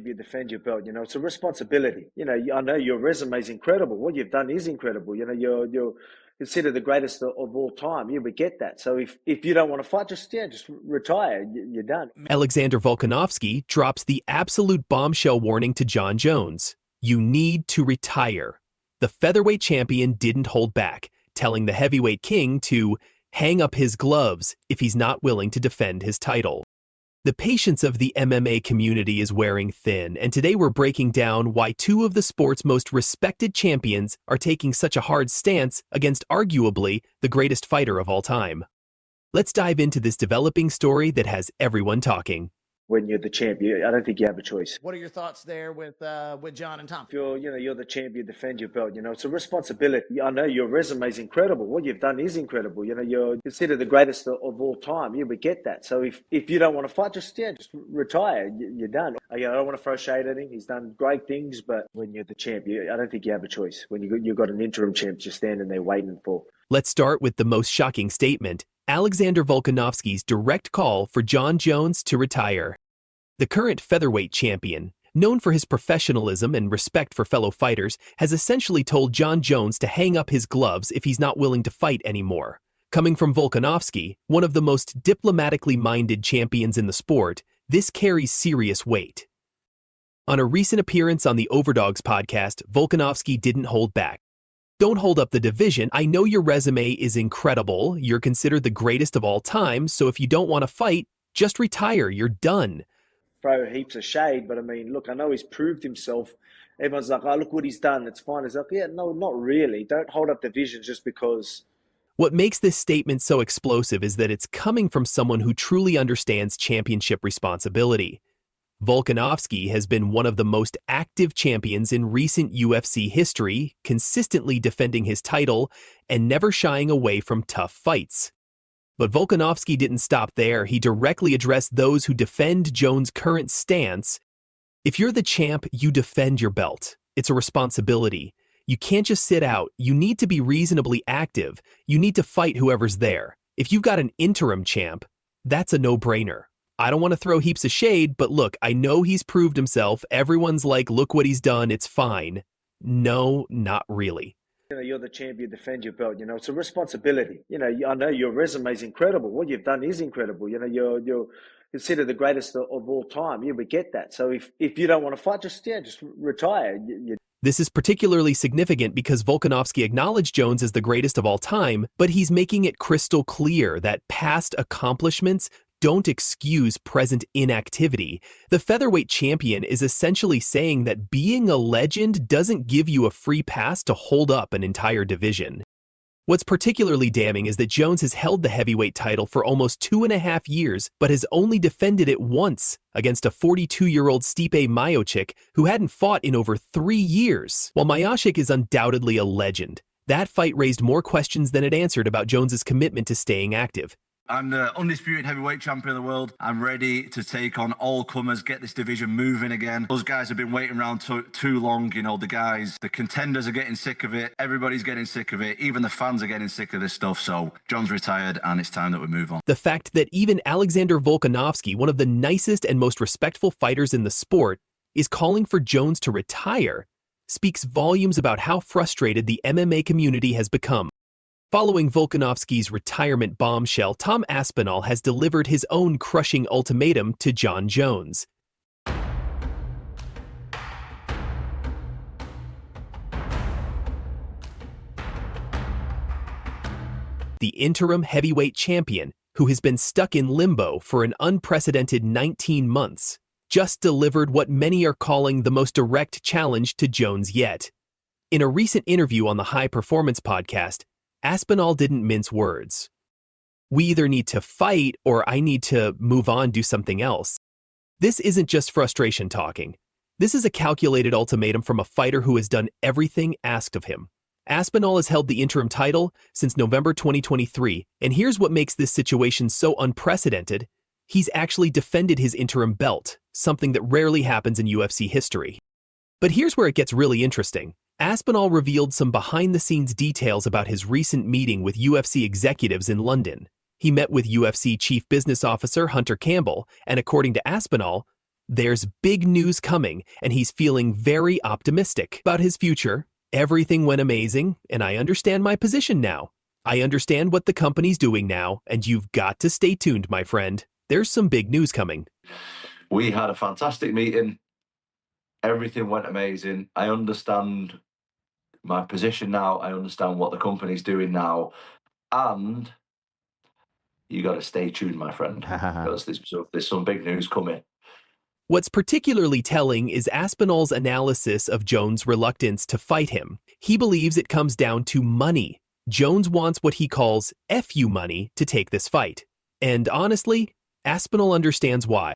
You defend your belt. It's a responsibility. I know your resume is incredible. What you've done is incredible. You're considered the greatest of all time. We get that. So if you don't want to fight, just retire. You're done. Alexander Volkanovski drops the absolute bombshell warning to Jon Jones. You need to retire. The featherweight champion didn't hold back, telling the heavyweight king to hang up his gloves if he's not willing to defend his title. The patience of the MMA community is wearing thin, and today we're breaking down why two of the sport's most respected champions are taking such a hard stance against arguably the greatest fighter of all time. Let's dive into this developing story that has everyone talking. When you're the champion, I don't think you have a choice. What are your thoughts there with Jon and Tom? If you're the champion, defend your belt. It's a responsibility. I know your resume is incredible. What you've done is incredible. You're considered the greatest of all time. We get that. So if you don't want to fight, just retire. You're done. I don't want to throw shade at him. He's done great things, but when you're the champion, I don't think you have a choice. When you've got an interim champ just standing there waiting for. Let's start with the most shocking statement. Alexander Volkanovski's direct call for Jon Jones to retire. The current featherweight champion, known for his professionalism and respect for fellow fighters, has essentially told Jon Jones to hang up his gloves if he's not willing to fight anymore. Coming from Volkanovski, one of the most diplomatically minded champions in the sport, this carries serious weight. On a recent appearance on the Overdogs Podcast, Volkanovski didn't hold back. Don't hold up the division. I know your resume is incredible. You're considered the greatest of all time, so if you don't want to fight, just retire. You're done. Throw heaps of shade, but I mean, look, I know he's proved himself. Everyone's like, oh, look what he's done. It's fine. It's like, yeah, no, not really. Don't hold up divisions just because. What makes this statement so explosive is that it's coming from someone who truly understands championship responsibility. Volkanovski has been one of the most active champions in recent UFC history, consistently defending his title and never shying away from tough fights. But Volkanovski didn't stop there. He directly addressed those who defend Jones' current stance. If you're the champ, you defend your belt. It's a responsibility. You can't just sit out. You need to be reasonably active. You need to fight whoever's there. If you've got an interim champ, that's a no-brainer. I don't want to throw heaps of shade, but look, I know he's proved himself. Everyone's like, look what he's done. It's fine. No, not really. You're the champion, defend your belt. It's a responsibility. I know your resume is incredible. What you've done is incredible. You're considered the greatest of all time. We get that. So if you don't want to fight, just retire. This is particularly significant because Volkanovski acknowledged Jones as the greatest of all time, but he's making it crystal clear that past accomplishments don't excuse present inactivity. The featherweight champion is essentially saying that being a legend doesn't give you a free pass to hold up an entire division. What's particularly damning is that Jones has held the heavyweight title for almost 2.5 years, but has only defended it once against a 42-year-old Stipe Miocic who hadn't fought in over 3 years. While Miocic is undoubtedly a legend, that fight raised more questions than it answered about Jones's commitment to staying active. I'm the undisputed heavyweight champion of the world. I'm ready to take on all comers, get this division moving again. Those guys have been waiting around too long. The contenders are getting sick of it. Everybody's getting sick of it. Even the fans are getting sick of this stuff. So Jon's retired and it's time that we move on. The fact that even Alexander Volkanovski, one of the nicest and most respectful fighters in the sport, is calling for Jones to retire speaks volumes about how frustrated the MMA community has become. Following Volkanovski's retirement bombshell, Tom Aspinall has delivered his own crushing ultimatum to Jon Jones. The interim heavyweight champion, who has been stuck in limbo for an unprecedented 19 months, just delivered what many are calling the most direct challenge to Jones yet. In a recent interview on the High Performance Podcast, Aspinall didn't mince words. We either need to fight or I need to move on, do something else. This isn't just frustration talking. This is a calculated ultimatum from a fighter who has done everything asked of him. Aspinall has held the interim title since November 2023, and here's what makes this situation so unprecedented. He's actually defended his interim belt, something that rarely happens in UFC history. But here's where it gets really interesting. Aspinall revealed some behind-the-scenes details about his recent meeting with UFC executives in London. He met with UFC Chief Business Officer Hunter Campbell, and according to Aspinall, There's big news coming, and he's feeling very optimistic about his future. Everything went amazing, and I understand my position now. I understand what the company's doing now, and you've got to stay tuned, my friend. There's some big news coming. We had a fantastic meeting. Everything went amazing. I understand my position now. I understand what the company's doing now. And you got to stay tuned, my friend, because there's some big news coming. What's particularly telling is Aspinall's analysis of Jones' reluctance to fight him. He believes it comes down to money. Jones wants what he calls FU money to take this fight. And honestly, Aspinall understands why.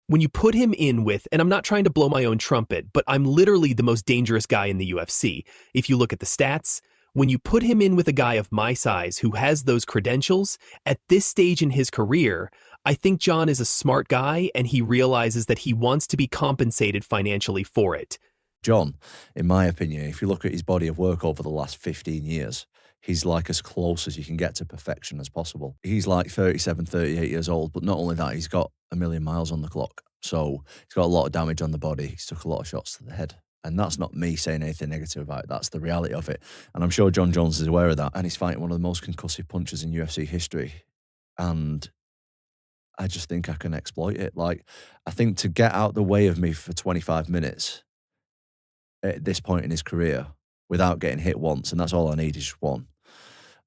When you put him in with, and I'm not trying to blow my own trumpet, but I'm literally the most dangerous guy in the UFC. If you look at the stats, when you put him in with a guy of my size who has those credentials, at this stage in his career, I think Jon is a smart guy and he realizes that he wants to be compensated financially for it. Jon, in my opinion, if you look at his body of work over the last 15 years, he's like as close as you can get to perfection as possible. He's like 37, 38 years old, but not only that, he's got a million miles on the clock. So he's got a lot of damage on the body. He's took a lot of shots to the head. And that's not me saying anything negative about it. That's the reality of it. And I'm sure Jon Jones is aware of that. And he's fighting one of the most concussive punchers in UFC history. And I just think I can exploit it. Like, I think to get out the way of me for 25 minutes at this point in his career without getting hit once, and that's all I need is just one,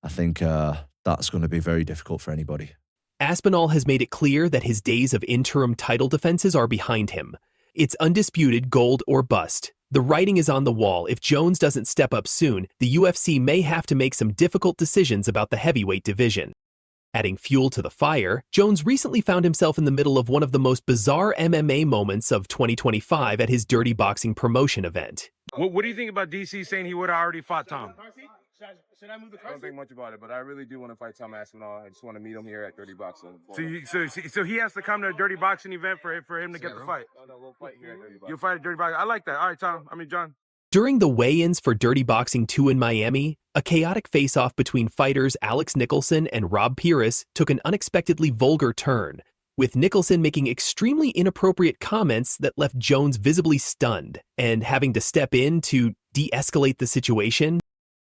I think that's going to be very difficult for anybody. Aspinall has made it clear that his days of interim title defenses are behind him. It's undisputed gold or bust. The writing is on the wall. If Jones doesn't step up soon, the UFC may have to make some difficult decisions about the heavyweight division. Adding fuel to the fire, Jones recently found himself in the middle of one of the most bizarre MMA moments of 2025 at his Dirty Boxing promotion event. What do you think about DC saying he would have already fought Tom? Should I move the car? I don't think much about it, but I really do want to fight Tom Aspinall. I just want to meet him here at Dirty Boxing. So he has to come to a Dirty Boxing event for him to get the fight? No, we'll fight here at Dirty Boxing. You'll fight at Dirty Boxing. I like that. All right, Jon. During the weigh-ins for Dirty Boxing 2 in Miami, a chaotic face-off between fighters Alex Nicholson and Rob Pires took an unexpectedly vulgar turn, with Nicholson making extremely inappropriate comments that left Jones visibly stunned and having to step in to de-escalate the situation.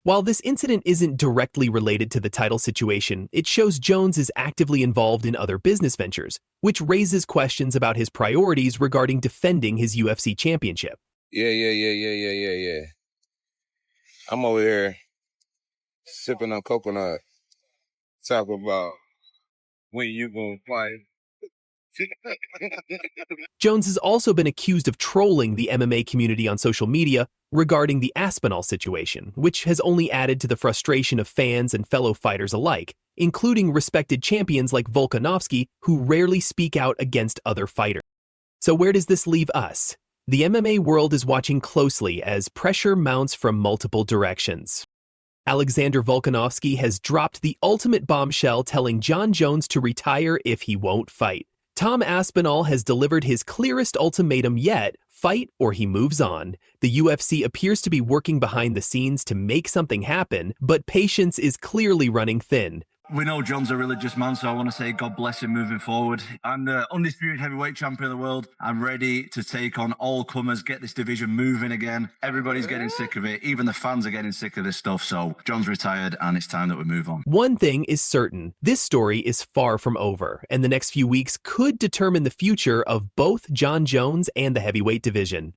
While this incident isn't directly related to the title situation, it shows Jones is actively involved in other business ventures, which raises questions about his priorities regarding defending his UFC championship. Yeah. I'm over here sipping on coconut, talking about when you gonna fight. Jones has also been accused of trolling the MMA community on social media regarding the Aspinall situation, which has only added to the frustration of fans and fellow fighters alike, including respected champions like Volkanovski, who rarely speak out against other fighters. So where does this leave us? The MMA world is watching closely as pressure mounts from multiple directions. Alexander Volkanovski has dropped the ultimate bombshell, telling Jon Jones to retire if he won't fight. Tom Aspinall has delivered his clearest ultimatum yet: fight or he moves on. The UFC appears to be working behind the scenes to make something happen, but patience is clearly running thin. We know Jon's a religious man, so I want to say God bless him moving forward. I'm the undisputed heavyweight champion of the world. I'm ready to take on all comers, get this division moving again. Everybody's getting sick of it. Even the fans are getting sick of this stuff. So Jon's retired and it's time that we move on. One thing is certain. This story is far from over, and the next few weeks could determine the future of both Jon Jones and the heavyweight division.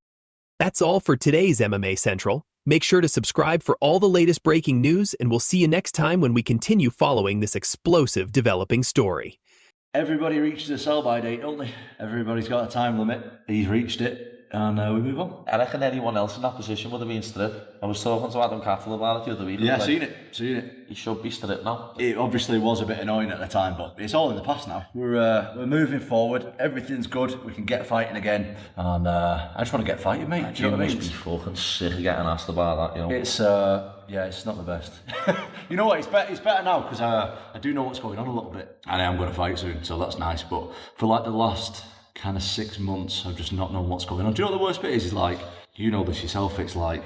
That's all for today's MMA Central. Make sure to subscribe for all the latest breaking news, and we'll see you next time when we continue following this explosive developing story. Everybody reaches a sell-by date, don't they? Everybody's got a time limit. He's reached it, and we move on. I reckon anyone else in that position would have been stripped. I was talking to Adam Cattle about it the other week. Yeah, seen it. He should be stripped now. It obviously was a bit annoying at the time, but it's all in the past now. We're moving forward. Everything's good. We can get fighting again, and I just want to get fighting, mate. Do you know what I mean? Must be fucking sick of getting asked about that, you know. It's it's not the best. You know what? It's better now because I do know what's going on a little bit, and I am going to fight soon, so that's nice. But for like the last kind of 6 months, I've just not known what's going on. Do you know what the worst bit is? Like, you know this yourself. It's like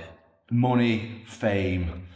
money, fame,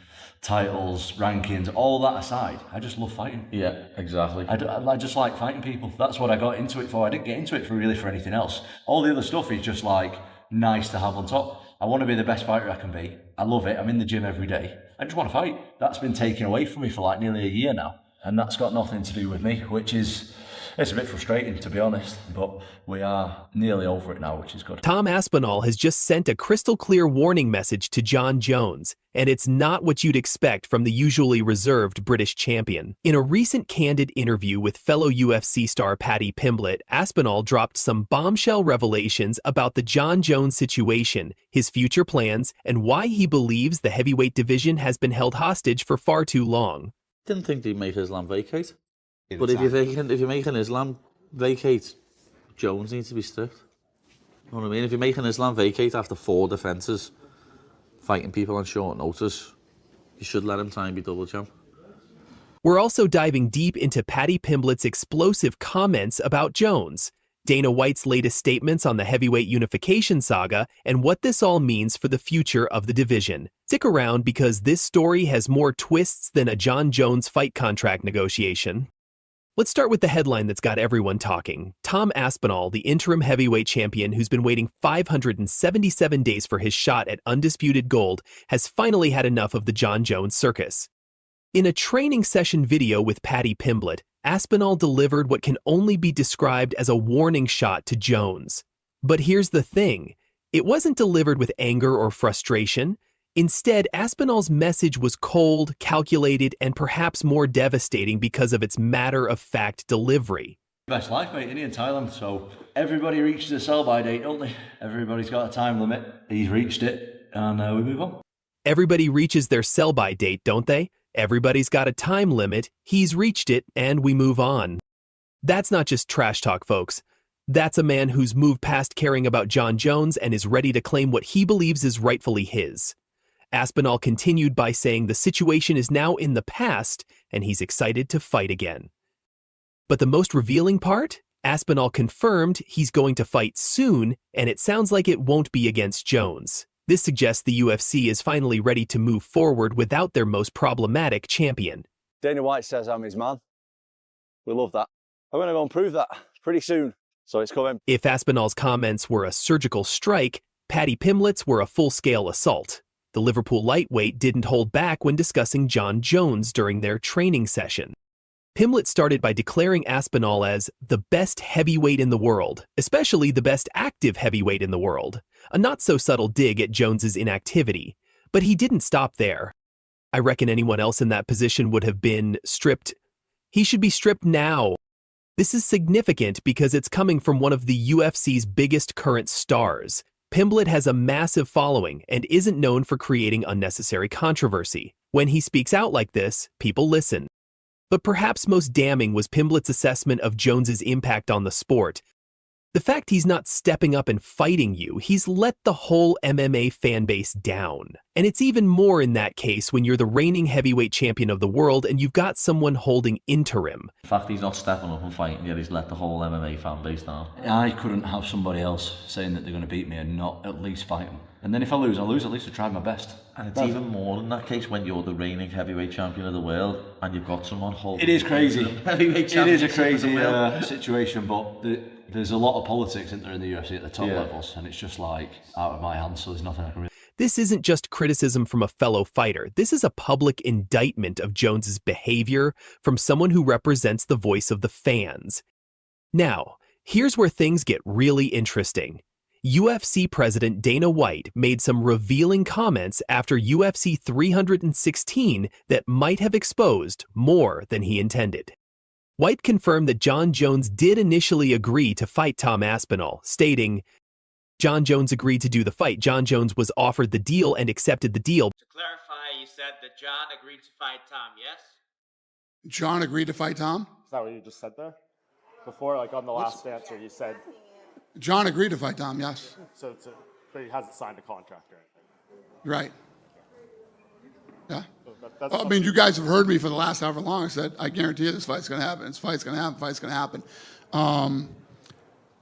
titles, rankings, all that aside, I just love fighting. Yeah, exactly. I just like fighting people. That's what I got into it for. I didn't get into it for anything else. All the other stuff is just like nice to have on top. I want to be the best fighter I can be. I love it. I'm in the gym every day. I just want to fight. That's been taken away from me for like nearly a year now. And that's got nothing to do with me, which is, it's a bit frustrating, to be honest, but we are nearly over it now, which is good. Tom Aspinall has just sent a crystal clear warning message to Jon Jones, and it's not what you'd expect from the usually reserved British champion. In a recent candid interview with fellow UFC star Paddy Pimblett, Aspinall dropped some bombshell revelations about the Jon Jones situation, his future plans, and why he believes the heavyweight division has been held hostage for far too long. Didn't think they'd make Islam vacate. But if you're making Islam vacate, Jones needs to be stripped. You know what I mean? If you're making Islam vacate after 4 defences, fighting people on short notice, you should let him try and be double champ. We're also diving deep into Paddy Pimblett's explosive comments about Jones, Dana White's latest statements on the heavyweight unification saga, and what this all means for the future of the division. Stick around because this story has more twists than a Jon Jones fight contract negotiation. Let's start with the headline that's got everyone talking. Tom Aspinall, the interim heavyweight champion who's been waiting 577 days for his shot at undisputed gold, has finally had enough of the Jon Jones circus. In a training session video with Paddy Pimblett, Aspinall delivered what can only be described as a warning shot to Jones. But here's the thing. It wasn't delivered with anger or frustration. Instead, Aspinall's message was cold, calculated, and perhaps more devastating because of its matter-of-fact delivery. Best life, mate, in Thailand. So everybody reaches a sell-by date, don't they? Everybody's got a time limit. He's reached it, and we move on. Everybody reaches their sell-by date, don't they? Everybody's got a time limit. He's reached it, and we move on. That's not just trash talk, folks. That's a man who's moved past caring about Jon Jones and is ready to claim what he believes is rightfully his. Aspinall continued by saying the situation is now in the past and he's excited to fight again. But the most revealing part? Aspinall confirmed he's going to fight soon, and it sounds like it won't be against Jones. This suggests the UFC is finally ready to move forward without their most problematic champion. Dana White says I'm his man. We love that. I'm going to go and prove that pretty soon, so it's coming. If Aspinall's comments were a surgical strike, Paddy Pimblett's were a full-scale assault. The Liverpool lightweight didn't hold back when discussing Jon Jones during their training session. Pimblett started by declaring Aspinall as the best heavyweight in the world, especially the best active heavyweight in the world, a not-so-subtle dig at Jones's inactivity. But he didn't stop there. I reckon anyone else in that position would have been stripped. He should be stripped now. This is significant because it's coming from one of the UFC's biggest current stars. Pimblett has a massive following and isn't known for creating unnecessary controversy. When he speaks out like this, people listen. But perhaps most damning was Pimblett's assessment of Jones's impact on the sport. The fact he's not stepping up and fighting you, he's let the whole MMA fan base down. And it's even more in that case when you're the reigning heavyweight champion of the world and you've got someone holding interim. The fact he's not stepping up and fighting, yet he's let the whole MMA fan base down. I couldn't have somebody else saying that they're going to beat me and not at least fight them. And then if I lose, at least I tried my best. And it's even more in that case when you're the reigning heavyweight champion of the world and you've got someone holding... It is crazy. Heavyweight it is a crazy situation, but there's a lot of politics in there in the UFC at the top levels, and it's just like out of my hands, so there's nothing I can really... This isn't just criticism from a fellow fighter. This is a public indictment of Jones's behavior from someone who represents the voice of the fans. Now, here's where things get really interesting. UFC President Dana White made some revealing comments after UFC 316 that might have exposed more than he intended. White confirmed that Jon Jones did initially agree to fight Tom Aspinall, stating, Jon Jones agreed to do the fight. Jon Jones was offered the deal and accepted the deal. To clarify, you said that Jon agreed to fight Tom, yes? Jon agreed to fight Tom? Is that what you just said there? Before, like on the last answer, you said... Jon agreed to fight Tom, yes. So but he hasn't signed a contract or anything. Right. Yeah. So I mean, you guys have heard me for the last however long. I said, I guarantee you this fight's going to happen. This fight's going to happen. Fight's going to happen.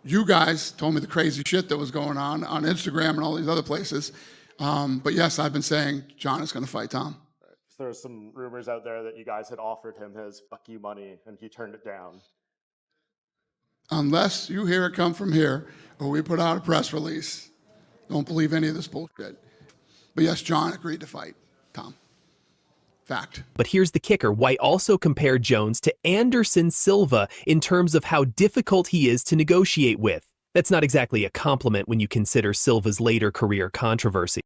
You guys told me the crazy shit that was going on Instagram and all these other places. But yes, I've been saying Jon is going to fight Tom. There's some rumors out there that you guys had offered him his fuck you money and he turned it down. Unless you hear it come from here or we put out a press release, don't believe any of this bullshit. But yes, Jon agreed to fight Tom. Fact. But here's the kicker. White also compared Jones to Anderson Silva in terms of how difficult he is to negotiate with. That's not exactly a compliment when you consider Silva's later career controversy.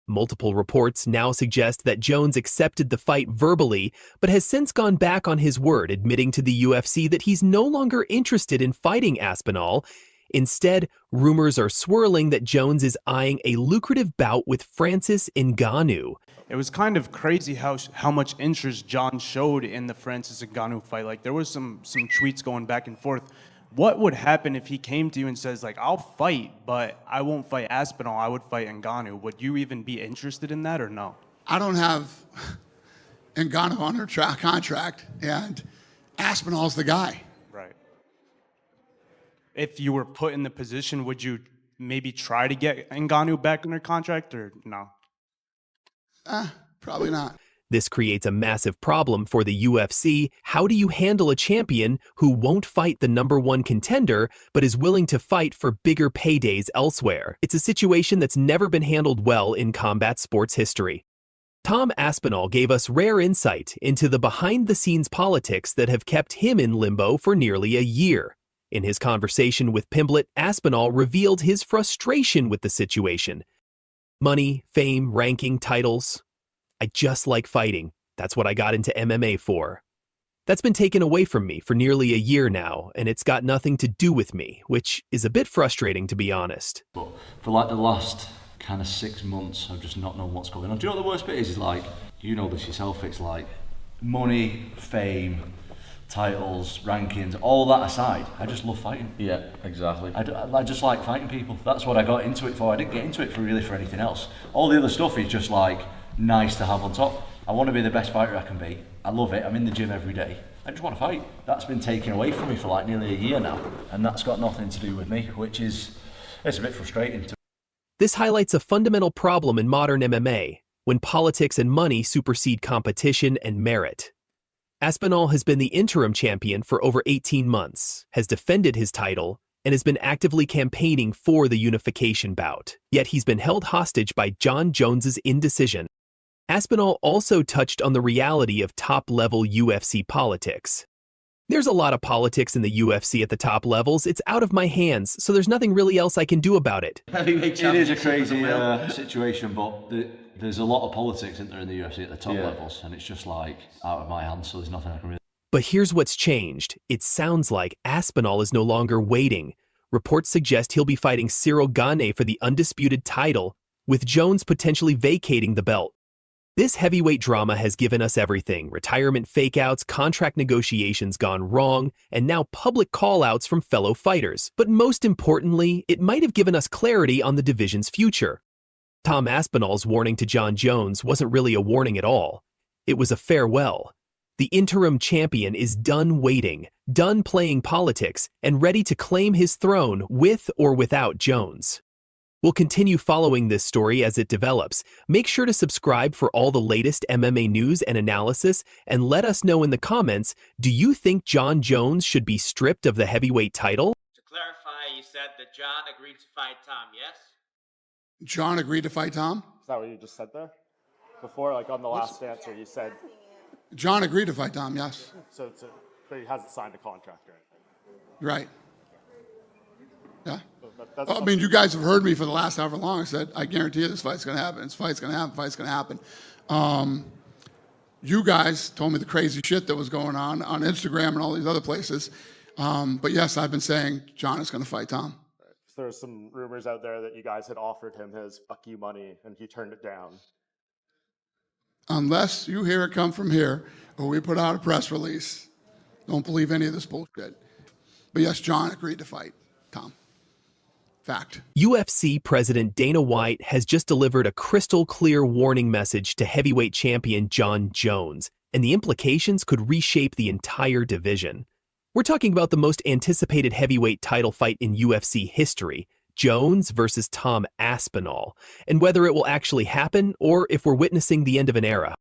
Multiple reports now suggest that Jones accepted the fight verbally, but has since gone back on his word, admitting to the UFC that he's no longer interested in fighting Aspinall. Instead, rumors are swirling that Jones is eyeing a lucrative bout with Francis Ngannou. It was kind of crazy how much interest Jon showed in the Francis Ngannou fight. Like, there was some tweets going back and forth. What would happen if he came to you and says, like, I'll fight, but I won't fight Aspinall, I would fight Ngannou? Would you even be interested in that or no? I don't have Ngannou under contract, and Aspinall's the guy. Right. If you were put in the position, would you maybe try to get Ngannou back under contract or no? Probably not. This creates a massive problem for the UFC. How do you handle a champion who won't fight the #1 contender, but is willing to fight for bigger paydays elsewhere? It's a situation that's never been handled well in combat sports history. Tom Aspinall gave us rare insight into the behind-the-scenes politics that have kept him in limbo for nearly a year. In his conversation with Pimblett, Aspinall revealed his frustration with the situation. Money, fame, ranking, titles. I just like fighting. That's what I got into MMA for. That's been taken away from me for nearly a year now, and it's got nothing to do with me, which is a bit frustrating, to be honest. But for like the last kind of 6 months, I've just not known what's going on. Do you know what the worst bit is? Is like, you know this yourself, it's like money, fame, titles, rankings, all that aside, I just love fighting. Yeah, exactly. I just like fighting people. That's what I got into it for. I didn't get into it for anything else. All the other stuff is just like nice to have on top. I want to be the best fighter I can be. I love it. I'm in the gym every day. I just want to fight. That's been taken away from me for like nearly a year now, and that's got nothing to do with me, which is, it's a bit frustrating. This highlights a fundamental problem in modern MMA, when politics and money supersede competition and merit. Aspinall has been the interim champion for over 18 months, has defended his title, and has been actively campaigning for the unification bout. Yet he's been held hostage by Jon Jones's indecision. Aspinall also touched on the reality of top-level UFC politics. There's a lot of politics in the UFC at the top levels. It's out of my hands, so there's nothing really else I can do about it. It is a crazy situation, but there's a lot of politics in there in the UFC at the top levels, and it's just like out of my hands, so there's nothing I can really. But here's what's changed. It sounds like Aspinall is no longer waiting. Reports suggest he'll be fighting Cyril Gane for the undisputed title, with Jones potentially vacating the belt. This heavyweight drama has given us everything: retirement fakeouts, contract negotiations gone wrong, and now public call-outs from fellow fighters. But most importantly, it might have given us clarity on the division's future. Tom Aspinall's warning to Jon Jones wasn't really a warning at all. It was a farewell. The interim champion is done waiting, done playing politics, and ready to claim his throne with or without Jones. We'll continue following this story as it develops. Make sure to subscribe for all the latest MMA news and analysis, and let us know in the comments, do you think Jon Jones should be stripped of the heavyweight title? To clarify, you said that Jon agreed to fight Tom, yes? Jon agreed to fight Tom? Is that what you just said there? Before, like on the last answer, you said... Jon agreed to fight Tom, yes. So but he hasn't signed a contract or anything. Right. Yeah. Well, I mean, you guys have heard me for the last however long. I said, I guarantee you this fight's going to happen. This fight's going to happen. Fight's going to happen. You guys told me the crazy shit that was going on Instagram and all these other places. But yes, I've been saying Jon is going to fight Tom. So there's some rumors out there that you guys had offered him his fuck you money and he turned it down. Unless you hear it come from here or we put out a press release, don't believe any of this bullshit. But yes, Jon agreed to fight Tom. Fact. UFC President Dana White has just delivered a crystal clear warning message to heavyweight champion Jon Jones, and the implications could reshape the entire division. We're talking about the most anticipated heavyweight title fight in UFC history, Jones versus Tom Aspinall, and whether it will actually happen or if we're witnessing the end of an era.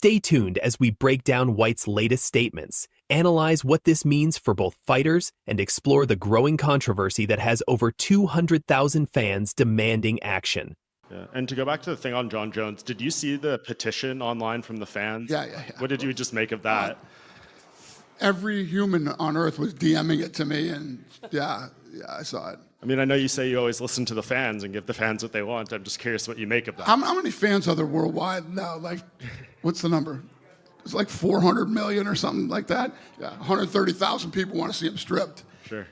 Stay tuned as we break down White's latest statements, analyze what this means for both fighters, and explore the growing controversy that has over 200,000 fans demanding action. Yeah. And to go back to the thing on Jon Jones, did you see the petition online from the fans? Yeah. What did you just make of that? Every human on earth was DMing it to me, and yeah, I saw it. I mean, I know you say you always listen to the fans and give the fans what they want. I'm just curious what you make of that. How many fans are there worldwide now? Like, what's the number? It's like 400 million or something like that. Yeah, 130,000 people want to see him stripped. Sure.